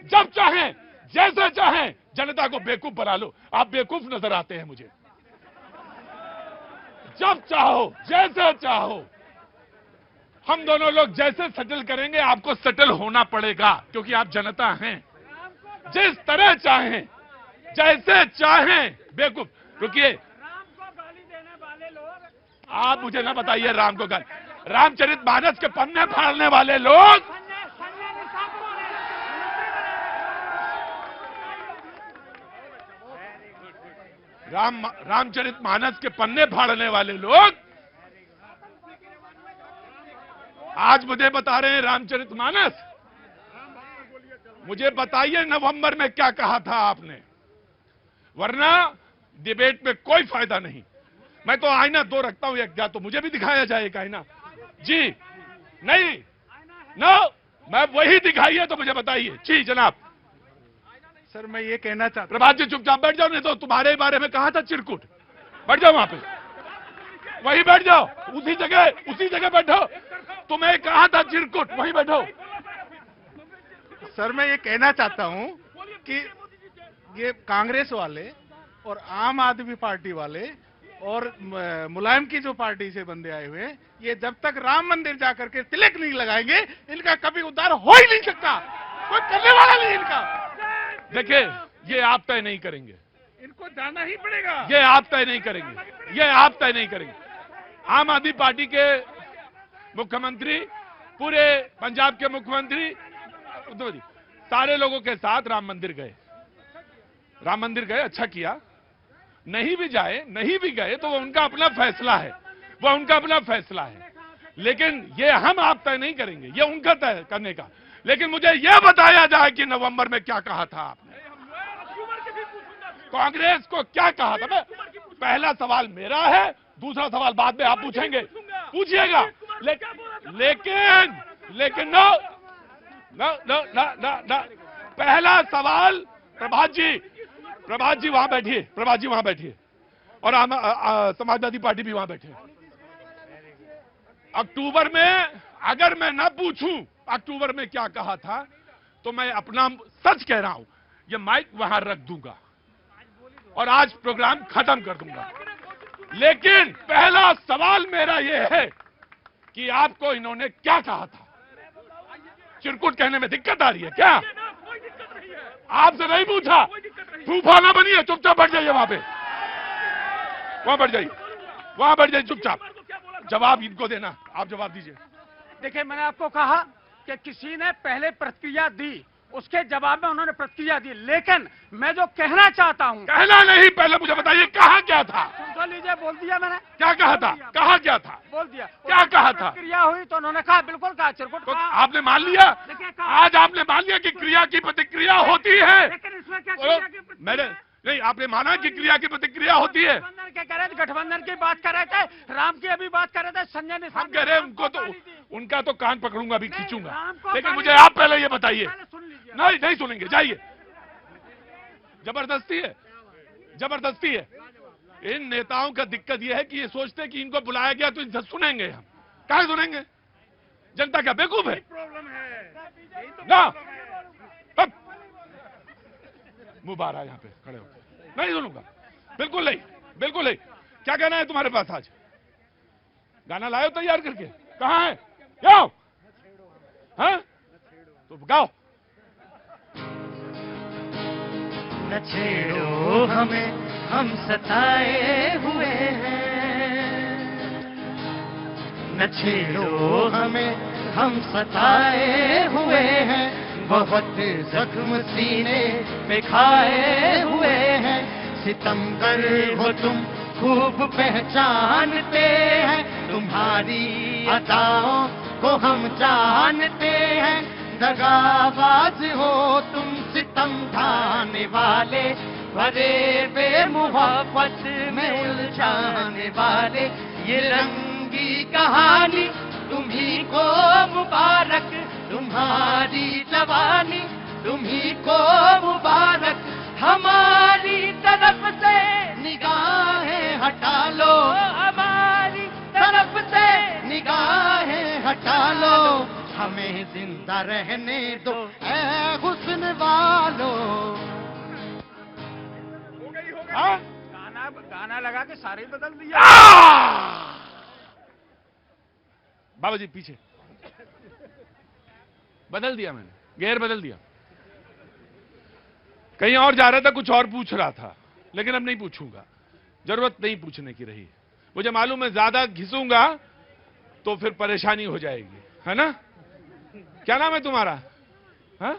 जब चाहें जैसे चाहें जनता को बेवकूफ बना लो। आप बेवकूफ नजर आते हैं मुझे। जब चाहो जैसे चाहो, हम दोनों लोग जैसे सेटल करेंगे आपको सेटल होना पड़ेगा, क्योंकि आप जनता हैं। जिस तरह चाहें जैसे चाहें बेवकूफ, रुकिए, राम को गाली देने वाले लोग, आप मुझे ना बताइए राम को गाली। रामचरितमानस के पन्ने फाड़ने वाले लोग, रामचरितमानस के पन्ने फाड़ने वाले लोग आज मुझे बता रहे हैं रामचरितमानस। मुझे बताइए नवंबर में क्या कहा था आपने, वरना डिबेट में कोई फायदा नहीं। मैं तो आईना 2 रखता हूं, एक तो मुझे भी दिखाया जाए एक आईना। जी नहीं, नो, मैं वही दिखाइए तो मुझे बताइए। जी जनाब। सर, मैं ये कहना चाहता हूं, प्रभात जी चुपचाप बैठ जाओ, नहीं तो तुम्हारे बारे में कहा था चिरकुट। बैठ जाओ वहां पे, वहीं बैठ जाओ, उसी जगह बैठो। तुम्हें कहा था चिरकुट, वहीं बैठो। सर मैं ये कहना चाहता हूं कि ये कांग्रेस वाले और आम आदमी पार्टी वाले और मुलायम की जो पार्टी से बंदे आए हुए हैं, ये जब तक राम मंदिर जाकर के तिलक नहीं लगाएंगे इनका कभी उद्धार हो ही नहीं सकता, कोई करने वाला नहीं इनका। देखिए, ये आप तय नहीं करेंगे, इनको जाना ही पड़ेगा। ये आप तय नहीं करेंगे, ये आप तय नहीं करेंगे। आम आदमी पार्टी के मुख्यमंत्री, पूरे पंजाब के मुख्यमंत्री सारे लोगों के साथ राम मंदिर गए, अच्छा किया। नहीं भी गए तो वो उनका अपना फैसला है, लेकिन ये हम आप तय नहीं करेंगे, ये उनका तय करने का। लेकिन मुझे यह बताया जाए कि नवंबर में क्या कहा था आपने, कांग्रेस को क्या कहा था। मैं पहला सवाल मेरा है, दूसरा सवाल बाद में आप पूछेंगे, पूछिएगा। लेकिन नो, पहला सवाल प्रभात जी वहां बैठिए, और समाजवादी पार्टी भी वहां बैठे। अक्टूबर में अगर मैं न पूछूं अक्टूबर में क्या कहा था, तो मैं अपना सच कह रहा हूं, ये माइक वहां रख दूंगा और आज प्रोग्राम खत्म कर दूंगा। लेकिन पहला सवाल मेरा यह है कि आपको इन्होंने क्या कहा था। चिरकुट कहने में दिक्कत आ रही है क्या? आपसे नहीं पूछा, फूफा ना बनिए, चुपचाप बैठ जाइए, वहां बैठ जाइए चुपचाप। जवाब इनको देना, आप जवाब दीजिए। देखिए, मैंने आपको कहा कि किसी ने पहले प्रतिक्रिया दी, उसके जवाब में उन्होंने प्रतिक्रिया दी, लेकिन मैं जो कहना चाहता हूं, कहना नहीं, पहले मुझे बताइए कहा क्या था। सुन लीजिए, बोल दिया मैंने। क्या कहा था? कहा क्या था? बोल दिया। क्या कहा था? क्रिया हुई तो उन्होंने कहा, बिल्कुल कहा, चिरकुट तो कहा। आपने मान लिया, आज आपने मान लिया कि क्रिया की प्रतिक्रिया होती है। लेकिन इसमें क्या क्रिया की प्रतिक्रिया? मैंने नहीं, आपने माना कि क्रिया की प्रतिक्रिया होती है। गठबंधन के कह रहे थे, गठबंधन की बात कर रहे थे, राम की अभी बात कर रहे थे, संजय ने हम कह रहे हैं उनको तो, उनका तो कान पकड़ूंगा, अभी खींचूंगा। राम को लेकिन गाली मुझे आप पहले ये बताइए। पहले सुन लीजिए। नहीं सुनेंगे, जाइए। जबरदस्ती है। इन नेताओं का दिक्कत यह है कि ये सोचते हैं कि इनको बुलाया गया तो इनसे सुनेंगे। हम कहाँ सुनेंगे? जनता क्या बेवकूफ है? प्रॉब्लम है ना, मुंह बाहर आ, यहाँ पे खड़े हो, नहीं सुनूंगा, बिल्कुल नहीं। क्या कहना है तुम्हारे पास आज? गाना लाओ तैयार करके, कहाँ है? गाओ, हाँ तो गाओ। न छेड़ो हमें, हम सताए हुए हैं। न छेड़ो हमें, हम सताए हुए हैं। बहुत जख्म सीने पे खाए हुए हैं। सितमगर हो तुम, खूब पहचानते हैं। तुम्हारी अदाओं को हम जानते हैं। दगाबाज हो तुम, सितम ढाने वाले, भरे बेमुहब्बत में उलझाने वाले। ये रंगी कहानी तुम्ही को मुबारक, तुम्हारी जवानी तुम्ही को मुबारक। हमारी तरफ से निगाहें हटा लो, हमारी तरफ से निगाहें हटा लो। हमें जिंदा रहने दो ऐ हुस्न वालों। हाँ? गाना लगा के सारे बदल दिया। बाबा जी पीछे, बदल दिया मैंने, गेयर बदल दिया। कहीं और जा रहा था, कुछ और पूछ रहा था, लेकिन अब नहीं पूछूंगा, जरूरत नहीं पूछने की रही। मुझे मालूम है ज्यादा घिसूंगा तो फिर परेशानी हो जाएगी, है ना? क्या नाम है तुम्हारा? हाँ?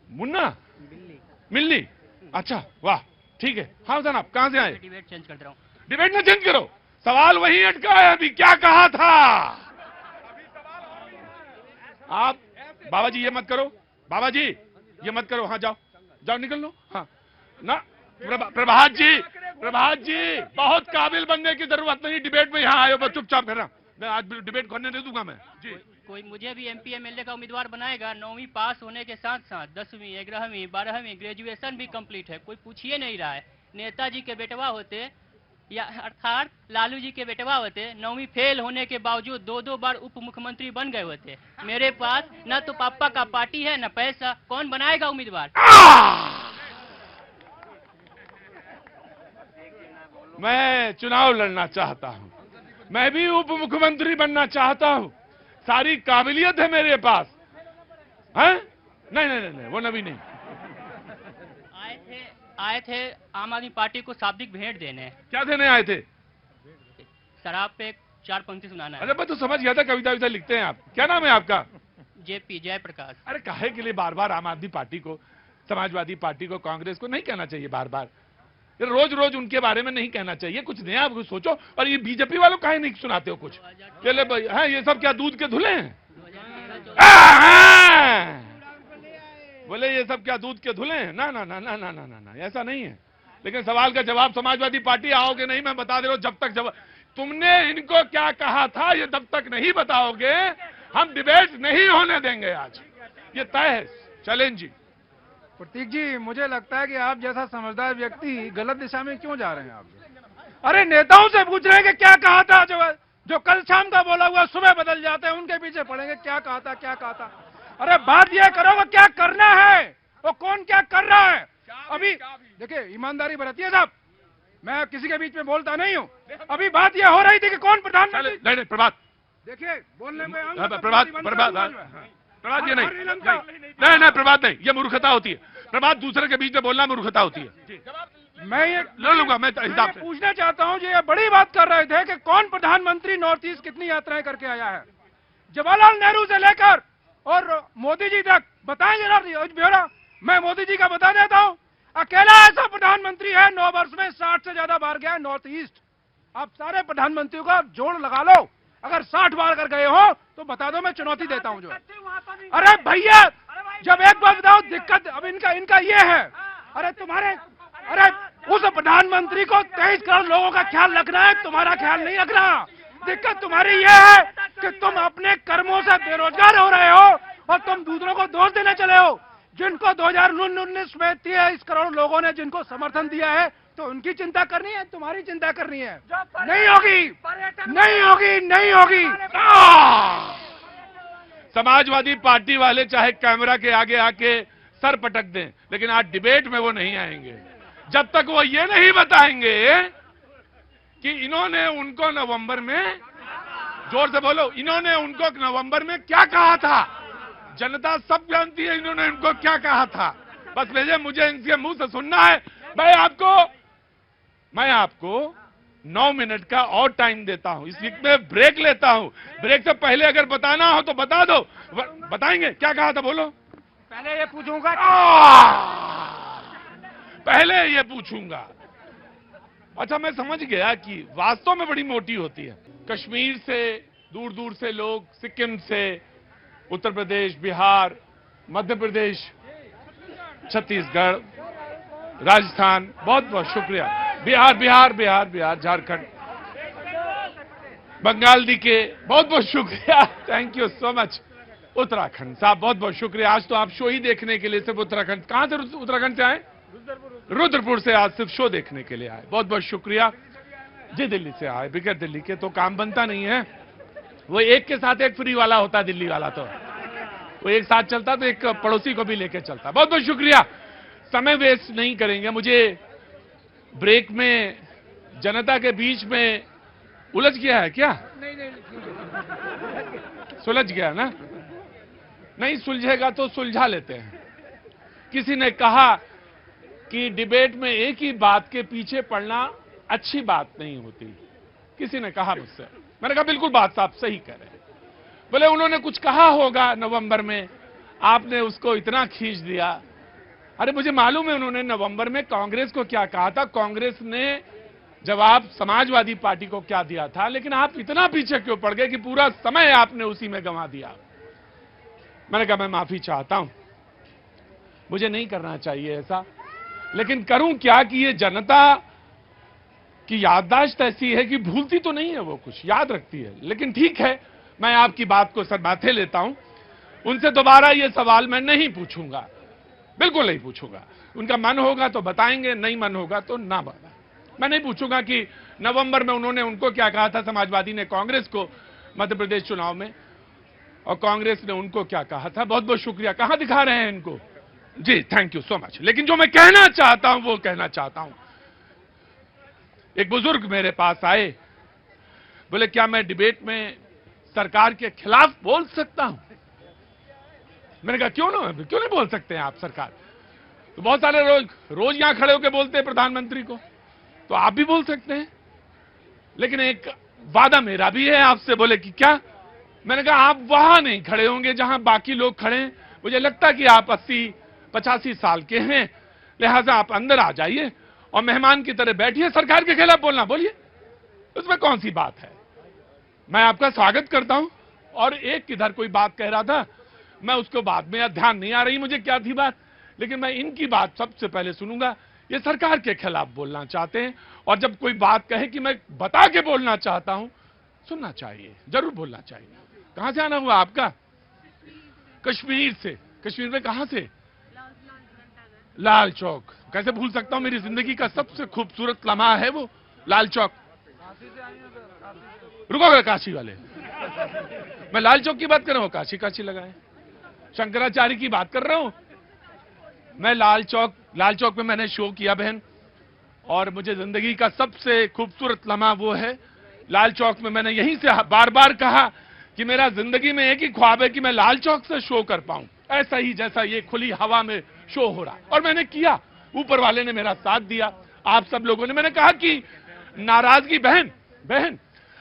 मुन्ना? मिल्ली? अच्छा, वाह, ठीक है। हाँ जनाब, कहां से आए? डिबेट चेंज कर रहा हूँ। डिबेट में चेंज करो, सवाल वही अटका है। अभी क्या कहा था आप? बाबा जी ये मत करो, बाबा जी ये मत करो। हाँ जाओ निकल लो। हाँ ना, प्रभात जी बहुत काबिल बनने की जरूरत नहीं, डिबेट में यहाँ आए हो, बस चुपचाप कर रहा। मैं आज डिबेट करने नहीं दूंगा मैं जी। कोई मुझे भी एमपी एमएलए का उम्मीदवार बनाएगा। 9वीं पास होने के साथ साथ 10वीं 11वीं 12वीं ग्रेजुएशन भी कंप्लीट है, कोई पूछिए नहीं रहा है। नेताजी के बेटवा होते या अर्थात लालू जी के बेटवा होते, 9वीं फेल होने के बावजूद 2-2 बार उप मुख्यमंत्री बन गए होते। मेरे पास न तो पापा का पार्टी है न पैसा, कौन बनाएगा उम्मीदवार? मैं चुनाव लड़ना चाहता हूं, मैं भी उप मुख्यमंत्री बनना चाहता हूं, सारी काबिलियत है मेरे पास। हैं? नहीं नहीं नहीं, वो नबी नहीं। आए थे आम आदमी पार्टी को शाब्दिक भेंट देने। क्या देने आए थे? शराब पे 4 पंक्ति सुनाना है। अरे मैं तो समझ गया था, कविता विविता लिखते हैं आप। क्या नाम है आपका? जेपी, जयप्रकाश। अरे काहे के लिए बार बार आम आदमी पार्टी को, समाजवादी पार्टी को, कांग्रेस को नहीं कहना चाहिए बार बार? ये रोज रोज उनके बारे में नहीं कहना चाहिए, कुछ नया कुछ सोचो। और ये बीजेपी वालों काहे नहीं सुनाते हो कुछ? चले भाई, हाँ ये सब क्या दूध के धुले हैं? बोले ये सब क्या दूध के धुले हैं? ना ना ना ना ना ना ना, ऐसा नहीं है। लेकिन सवाल का जवाब समाजवादी पार्टी आओगे नहीं, मैं बता दे रहा हूं, जब तक जवाब तुमने इनको क्या कहा था ये जब तक नहीं बताओगे हम डिबेट नहीं होने देंगे। आज ये तय है। चैलेंज जी। प्रतीक जी, मुझे लगता है कि आप जैसा समझदार व्यक्ति गलत दिशा में क्यों जा रहे हैं आप? अरे नेताओं से पूछ रहे हैं कि क्या कहा था, जो कल शाम का बोला हुआ सुबह बदल जाते हैं, उनके पीछे पड़ेंगे क्या कहा था क्या कहा था। अरे बात यह करो वो क्या करना है, वो कौन क्या कर रहा है। अभी देखिए ईमानदारी बरतिए साहब, मैं किसी के बीच में बोलता नहीं हूँ। अभी बात यह हो रही थी कि कौन प्रधानमंत्री। नहीं प्रभात, देखिए बोलने में प्रभात ये नहीं नहीं प्रभात नहीं, ये मूर्खता होती है। प्रभात दूसरे के बीच में बोलना मूर्खता होती है। मैं ये ले लूंगा, मैं हिसाब से पूछना चाहता हूँ, ये बड़ी बात कर रहे थे कि कौन प्रधानमंत्री नॉर्थ ईस्ट कितनी यात्राएं करके आया है। जवाहरलाल नेहरू से लेकर और मोदी जी तक बताएंगे ना ब्यौरा। मैं मोदी जी का बता देता हूँ, अकेला ऐसा प्रधानमंत्री है 9 वर्ष में 60 से ज्यादा बार गया है नॉर्थ ईस्ट। आप सारे प्रधानमंत्रियों का जोड़ लगा लो, अगर 60 बार कर गए हो तो बता दो, मैं चुनौती देता हूँ। जो अरे भैया जब एक बार बताओ, दिक्कत अब इनका ये है। अरे अरे उस प्रधानमंत्री को 23 करोड़ लोगों का ख्याल रखना है, तुम्हारा ख्याल नहीं रखना। दिक्कत तुम्हारी ये है कि तुम अपने कर्मों से बेरोजगार हो रहे हो और तुम दूसरों को दोष देने चले हो। जिनको 2019 में 23 करोड़ लोगों ने जिनको समर्थन दिया है, तो उनकी चिंता करनी है, तुम्हारी चिंता करनी है। नहीं होगी, नहीं होगी, नहीं होगी। समाजवादी पार्टी वाले चाहे कैमरा के आगे आके सर पटक दें, लेकिन आज डिबेट में वो नहीं आएंगे जब तक वो ये नहीं बताएंगे कि इन्होंने उनको नवंबर में, जोर से बोलो, इन्होंने उनको नवंबर में क्या कहा था। जनता सब जानती है इन्होंने उनको क्या कहा था। बस भेजे, मुझे इनके मुंह से सुनना है। मैं आपको 9 मिनट का और टाइम देता हूं। इस वीक में ब्रेक लेता हूं। ब्रेक से पहले अगर बताना हो तो बता दो। बताएंगे क्या कहा था, बोलो। पहले ये पूछूंगा, पहले ये पूछूंगा। अच्छा, मैं समझ गया कि वास्तव में बड़ी मोटी होती है। कश्मीर से दूर दूर से लोग, सिक्किम से, उत्तर प्रदेश, बिहार, मध्य प्रदेश, छत्तीसगढ़, राजस्थान, बहुत बहुत शुक्रिया। बिहार, झारखंड, बंगाल दी के बहुत बहुत शुक्रिया, thank you so much. Uttarakhand साहब बहुत बहुत शुक्रिया। आज तो आप शो ही देखने के लिए सिर्फ उत्तराखंड, कहां से उत्तराखंड से आए? रुद्रपुर से आज सिर्फ शो देखने के लिए आए, बहुत बहुत शुक्रिया जी। दिल्ली से आए, बिगड़ दिल्ली के तो काम बनता नहीं है, वो एक के साथ एक फ्री वाला होता है दिल्ली वाला, तो वो एक साथ चलता तो एक पड़ोसी को भी लेके चलता। बहुत बहुत शुक्रिया। समय वेस्ट नहीं करेंगे। मुझे ब्रेक में जनता के बीच में उलझ गया है क्या? सुलझ गया ना? नहीं सुलझेगा तो सुलझा लेते हैं। किसी ने कहा कि डिबेट में एक ही बात के पीछे पड़ना अच्छी बात नहीं होती, किसी ने कहा मुझसे। मैंने कहा बिल्कुल बात साहब सही कह रहे हैं। बोले उन्होंने कुछ कहा होगा नवंबर में, आपने उसको इतना खींच दिया। अरे मुझे मालूम है उन्होंने नवंबर में कांग्रेस को क्या कहा था, कांग्रेस ने जवाब समाजवादी पार्टी को क्या दिया था, लेकिन आप इतना पीछे क्यों पड़ गए कि पूरा समय आपने उसी में गंवा दिया। मैंने कहा मैं माफी चाहता हूं, मुझे नहीं करना चाहिए ऐसा, लेकिन करूं क्या कि ये जनता की याददाश्त ऐसी है कि भूलती तो नहीं है, वो कुछ याद रखती है। लेकिन ठीक है, मैं आपकी बात को सर माथे लेता हूं। उनसे दोबारा ये सवाल मैं नहीं पूछूंगा, बिल्कुल नहीं पूछूंगा। उनका मन होगा तो बताएंगे, नहीं मन होगा तो ना बताएं। मैं नहीं पूछूंगा कि नवंबर में उन्होंने उनको क्या कहा था समाजवादी ने कांग्रेस को मध्य प्रदेश चुनाव में, और कांग्रेस ने उनको क्या कहा था। बहुत बहुत शुक्रिया। कहां दिखा रहे हैं इनको जी, थैंक यू सो मच। लेकिन जो मैं कहना चाहता हूं वो कहना चाहता हूं। एक बुजुर्ग मेरे पास आए, बोले क्या मैं डिबेट में सरकार के खिलाफ बोल सकता हूं? मैंने कहा क्यों नहीं बोल सकते हैं आप सरकार? तो बहुत सारे रोज यहां खड़े होकर बोलते हैं प्रधानमंत्री को, तो आप भी बोल सकते हैं। लेकिन एक वादा मेरा भी है आपसे। बोले कि क्या? मैंने कहा आप वहां नहीं खड़े होंगे जहां बाकी लोग खड़े हैं। मुझे लगता कि आप 80-85 साल के हैं, लिहाजा आप अंदर आ जाइए और मेहमान की तरह बैठिए। सरकार के खिलाफ बोलना, बोलिए, उसमें कौन सी बात है। मैं आपका स्वागत करता हूं। और एक किधर कोई बात कह रहा था, मैं उसको बाद में, ध्यान नहीं आ रही मुझे क्या थी बात, लेकिन मैं इनकी बात सबसे पहले सुनूंगा। ये सरकार के खिलाफ बोलना चाहते हैं, और जब कोई बात कहे कि मैं बता के बोलना चाहता हूं, सुनना चाहिए, जरूर बोलना चाहिए। कहां से आना हुआ आपका? कश्मीर से। कश्मीर में कहां से? लाल चौक। कैसे भूल सकता हूं, मेरी जिंदगी का सबसे खूबसूरत लम्हा है वो लाल चौक। रुकोगे काशी वाले? मैं लाल चौक की बात कर रहा हूं, काशी लगाए। शंकराचार्य की बात कर रहा हूं मैं। लाल चौक में मैंने शो किया बहन, और मुझे जिंदगी का सबसे खूबसूरत लम्हा वो है लाल चौक में। मैंने यहीं से बार बार कहा कि मेरा जिंदगी में एक ही ख्वाब है कि मैं लाल चौक से शो कर पाऊं, ऐसा ही जैसा ये खुली हवा में शो हो रहा। और मैंने किया, ऊपर वाले ने मेरा साथ दिया, आप सब लोगों ने। मैंने कहा कि नाराजगी, बहन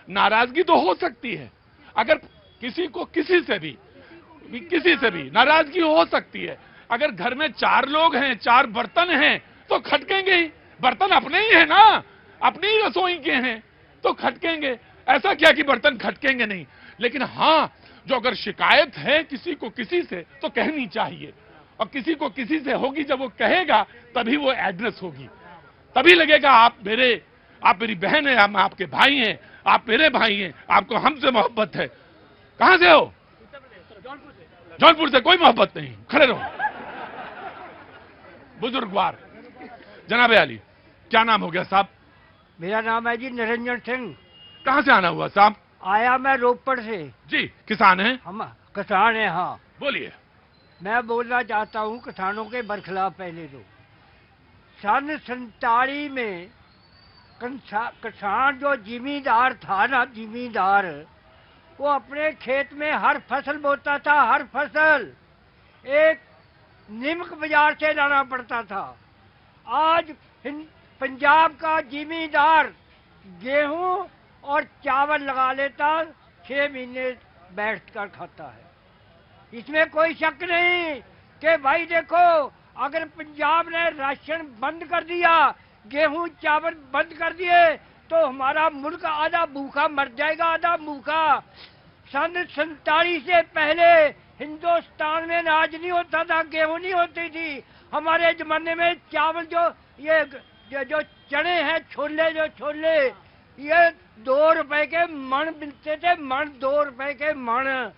नाराजगी तो हो सकती है, अगर किसी को किसी से भी नाराजगी हो सकती है। अगर घर में 4 लोग हैं, 4 बर्तन हैं, तो खटकेंगे ही। बर्तन अपने ही है ना, अपनी ही रसोई के हैं, तो खटकेंगे। ऐसा क्या कि बर्तन खटकेंगे नहीं। लेकिन हां, जो अगर शिकायत है किसी को किसी से, तो कहनी चाहिए। और किसी को किसी से होगी, जब वो कहेगा तभी वो एड्रेस होगी, तभी लगेगा आप मेरी बहन है, हम आपके भाई हैं, आप मेरे भाई हैं, आपको हमसे मोहब्बत है। कहां से हो? जौनपुर से। कोई मोहब्बत नहीं, खड़े रहो। बुजुर्गवार जनाबे अली, क्या नाम हो गया साहब? मेरा नाम है जी निरंजन सिंह। कहां से आना हुआ साहब? आया मैं रोपड़ से। जी, किसान हैं? हम किसान हैं, हाँ। बोलिए। मैं बोलना चाहता हूं किसानों के बरखिलाफ। पहले तो सन 47 में किसान जो जिमींदार था ना, जिमींदार, वो अपने खेत में हर फसल बोता था, हर फसल एक निमक बाजार से लाना पड़ता था। आज पंजाब का जिमींदार गेहूं और चावल लगा लेता, 6 महीने बैठकर खाता है। इसमें कोई शक नहीं कि भाई देखो, अगर पंजाब ने राशन बंद कर दिया, गेहूं चावल बंद कर दिए, तो हमारा मुल्क आधा भूखा मर जाएगा, आधा भूखा। सन 47 से पहले हिंदुस्तान में अनाज नहीं होता था, गेहूं नहीं होती थी। हमारे जमाने में चावल जो चने हैं, छोले, ये 2 रुपए के मन मिलते थे। मन 2 रुपए के मन,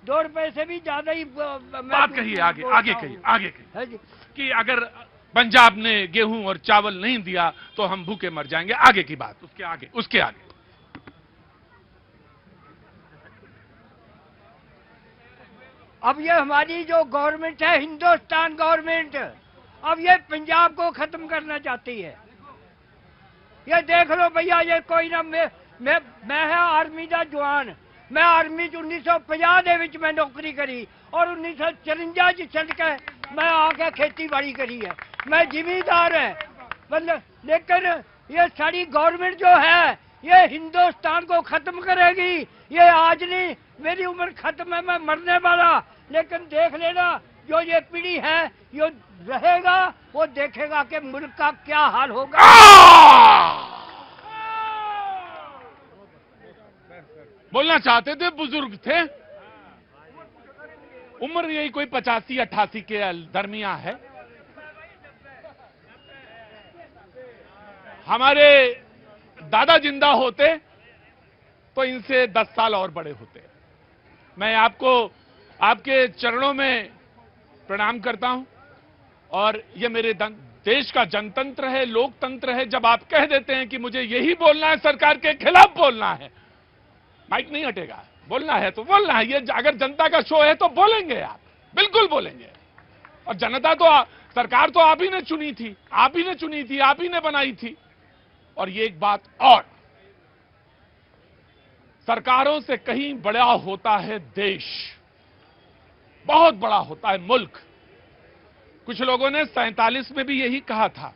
2 रुपए से भी ज्यादा ही। बात कहिए, आगे कहिए कि अगर पंजाब ने गेहूं और चावल नहीं दिया तो हम भूखे मर जाएंगे। आगे की बात, उसके आगे। अब ये हमारी जो गवर्नमेंट है, हिंदुस्तान गवर्नमेंट, अब ये पंजाब को खत्म करना चाहती है। ये देख लो भैया, ये कोई ना, मैं है आर्मी का जवान। मैं आर्मी 1950 ਦੇ ਵਿੱਚ मैं नौकरी करी, और 1954 ਚ ਛੱਡ के मैं आके खेती बाड़ी करी है। मैं जिम्मेदार है, मतलब। लेकिन ये सारी गवर्नमेंट जो है, ये हिंदुस्तान को खत्म करेगी। ये आज नहीं, मेरी उम्र खत्म है, मैं मरने वाला। लेकिन देख लेना, जो ये पीढ़ी है, ये रहेगा, वो देखेगा कि मुल्क का क्या हाल होगा। बोलना चाहते थे, बुजुर्ग थे, उम्र यही कोई 85-88 के दरमियान है। हमारे दादा जिंदा होते तो इनसे 10 साल और बड़े होते। मैं आपको आपके चरणों में प्रणाम करता हूं, और ये मेरे देश का जनतंत्र है, लोकतंत्र है। जब आप कह देते हैं कि मुझे यही बोलना है, सरकार के खिलाफ बोलना है, माइक नहीं हटेगा। बोलना है तो बोलना है। ये अगर जनता का शो है तो बोलेंगे, आप बिल्कुल बोलेंगे। और जनता तो सरकार तो आप ही ने चुनी थी, आप ही ने चुनी थी, आप ही ने बनाई थी। और ये एक बात और, सरकारों से कहीं बड़ा होता है देश, बहुत बड़ा होता है मुल्क। कुछ लोगों ने 47 में भी यही कहा था।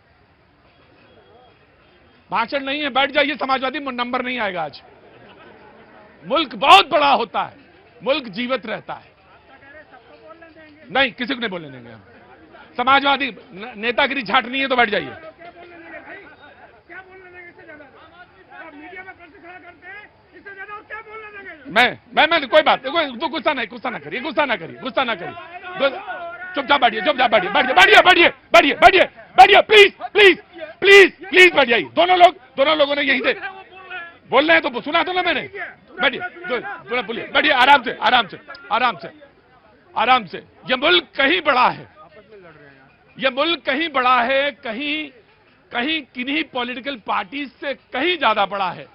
भाषण नहीं है, बैठ जाइए, समाजवादी नंबर नहीं आएगा आज। मुल्क बहुत बड़ा होता है, मुल्क जीवित रहता है। नहीं, किसी को नहीं बोलने देंगे हम। समाजवादी नेतागिरी झाटनी है तो बैठ जाइए। मैं कोई बात, तो गुस्सा नहीं, गुस्सा ना करिए, गुस्सा ना करिए, गुस्सा ना करिए। चुपचाप बैठिए, चुपचाप बैठिए, बैठिए, बैठिए, बैठिए, बैठिए, बैठिए, प्लीज प्लीज प्लीज प्लीज बैठ जाइए। दोनों लोगों ने यही थे, बोल रहे हैं तो सुना तो ना मैंने। बैठिए, बोलिए, बैठिए, आराम से, आराम से, आराम से, आराम से। ये मुल्क कहीं बड़ा है, ये मुल्क कहीं बड़ा है, कहीं किन्हीं पॉलिटिकल पार्टी से कहीं ज्यादा बड़ा है।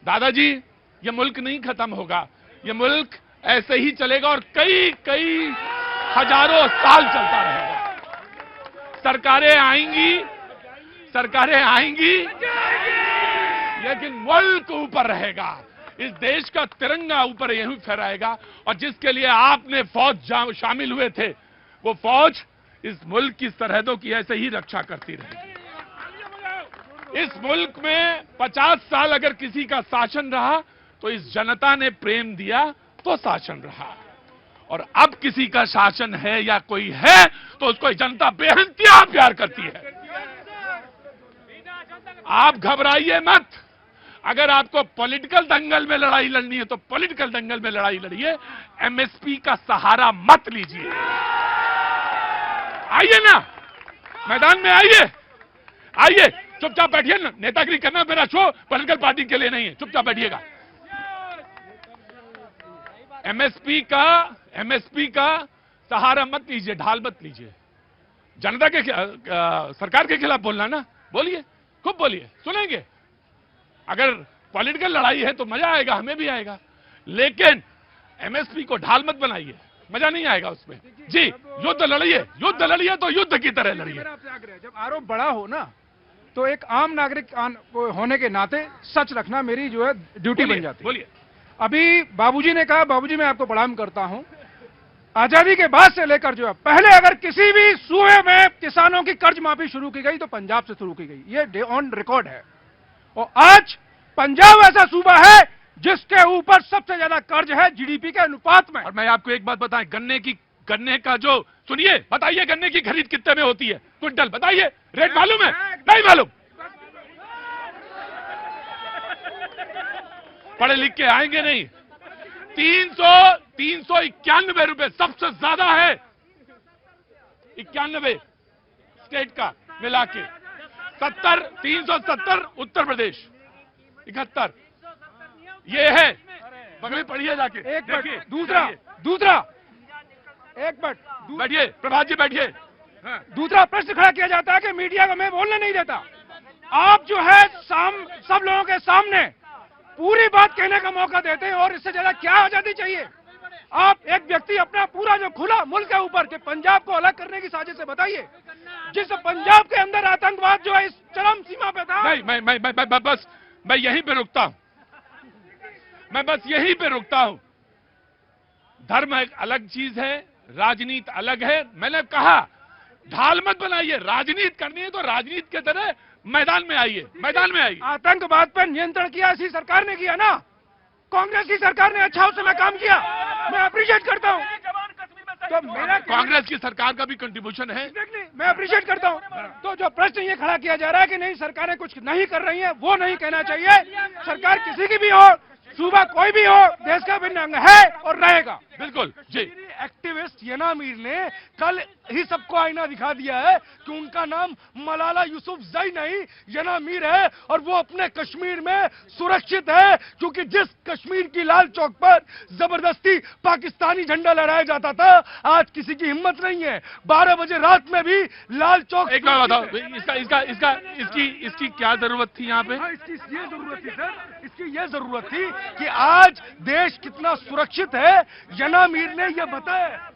दादाजी, ये मुल्क नहीं खत्म होगा, ये मुल्क ऐसे ही चलेगा और कई हजारों साल चलता रहेगा। सरकारें आएंगी, लेकिन मुल्क ऊपर रहेगा। इस देश का तिरंगा ऊपर यहीं फहराएगा। और जिसके लिए आपने फौज शामिल हुए थे, वो फौज इस मुल्क की सरहदों की ऐसे ही रक्षा करती रहेगी। इस मुल्क में 50 साल अगर किसी का शासन रहा तो इस जनता ने प्रेम दिया तो शासन रहा। और अब किसी का शासन है या कोई है तो उसको जनता बेहंतिया प्यार करती है। आप घबराइए मत। अगर आपको पॉलिटिकल दंगल में लड़ाई लड़नी है तो पॉलिटिकल दंगल में लड़ाई लड़िए, एमएसपी का सहारा मत लीजिए। आइए ना, मैदान में आइए, चुपचाप बैठिए ना। नेतागिरी करना मेरा शो पॉलिटिकल पार्टी के लिए नहीं है, चुपचाप बैठिएगा। एमएसपी का सहारा मत लीजिए, ढाल मत लीजिए। जनता के सरकार के खिलाफ बोलना ना, बोलिए, खूब बोलिए, सुनेंगे। अगर पॉलिटिकल लड़ाई है तो मजा आएगा, हमें भी आएगा। लेकिन एमएसपी को ढाल मत बनाइए, मजा नहीं आएगा उसमें। जी, युद्ध लड़िए तो युद्ध की तरह लड़िए। जब आरोप बड़ा हो ना, तो एक आम नागरिक होने के नाते सच रखना मेरी जो है ड्यूटी बन जाती है। बोलिए। अभी बाबूजी ने कहा, बाबूजी मैं आपको प्रणाम करता हूं। आजादी के बाद से लेकर जो है, पहले अगर किसी भी सूबे में किसानों की कर्ज माफी शुरू की गई तो पंजाब से शुरू की गई, ये ऑन रिकॉर्ड है। और आज पंजाब ऐसा सूबा है जिसके ऊपर सबसे ज्यादा कर्ज है जीडीपी के अनुपात में। और मैं आपको एक बात बताएं, गन्ने का जो, सुनिए, बताइए गन्ने की खरीद कितने में होती है क्विंटल? बताइए, रेट मालूम है? नहीं मालूम। पढ़े लिख के आएंगे नहीं। 391 रुपए सबसे ज्यादा है, 91 स्टेट का मिला के। 370 उत्तर प्रदेश, 71 ये है। बगल पढ़िए जाके। एक मिनट, दूसरा एक मिनट बैठिए, प्रभात जी बैठिए। दूसरा प्रश्न खड़ा किया जाता है कि मीडिया को मैं बोलने नहीं देता। आप जो है सब लोगों के सामने पूरी बात कहने का मौका देते हैं, और इससे ज्यादा क्या आजादी चाहिए? आप एक व्यक्ति अपना पूरा जो खुला मुल्क के ऊपर के पंजाब को अलग करने की साजिश से बताइए, जिस पंजाब के अंदर आतंकवाद जो है इस चरम सीमा पे था। नहीं, मैं यहीं पे रुकता हूं। मैं बस यहीं पे रुकता हूं। धर्म एक अलग चीज है, राजनीति अलग है। मैंने कहा ढाल मत बनाइए, राजनीति करनी है तो राजनीति के तरह मैदान में आइए, मैदान में आइए। आतंकवाद पर नियंत्रण किया इसी सरकार ने किया ना, कांग्रेस की सरकार ने अच्छा उस समय काम किया, मैं अप्रिशिएट करता हूं। तो मेरा कांग्रेस की सरकार का भी कंट्रीब्यूशन है, मैं अप्रिशिएट करता हूं। तो जो प्रश्न ये खड़ा किया जा रहा है कि नहीं सरकारें कुछ नहीं कर रही हैं, वो नहीं कहना चाहिए। सरकार किसी की भी हो, सूबा कोई भी हो, देश का भिन्न अंग है और रहेगा। बिल्कुल जी। एक्टिविस्ट यना मीर ने कल ही सबको आईना दिखा दिया है कि उनका नाम मलाला यूसुफजई नहीं यना मीर है और वो अपने कश्मीर में सुरक्षित है, क्योंकि जिस कश्मीर की लाल चौक पर जबरदस्ती पाकिस्तानी झंडा लहराया जाता था, आज किसी की हिम्मत नहीं है 12 बजे रात में भी लाल चौक। एक बात बताओ, इसकी क्या जरूरत थी यहाँ पे? इसकी ये जरूरत थी सर, इसकी ये जरूरत थी कि आज देश कितना सुरक्षित है, यना मीर ने ये बताया।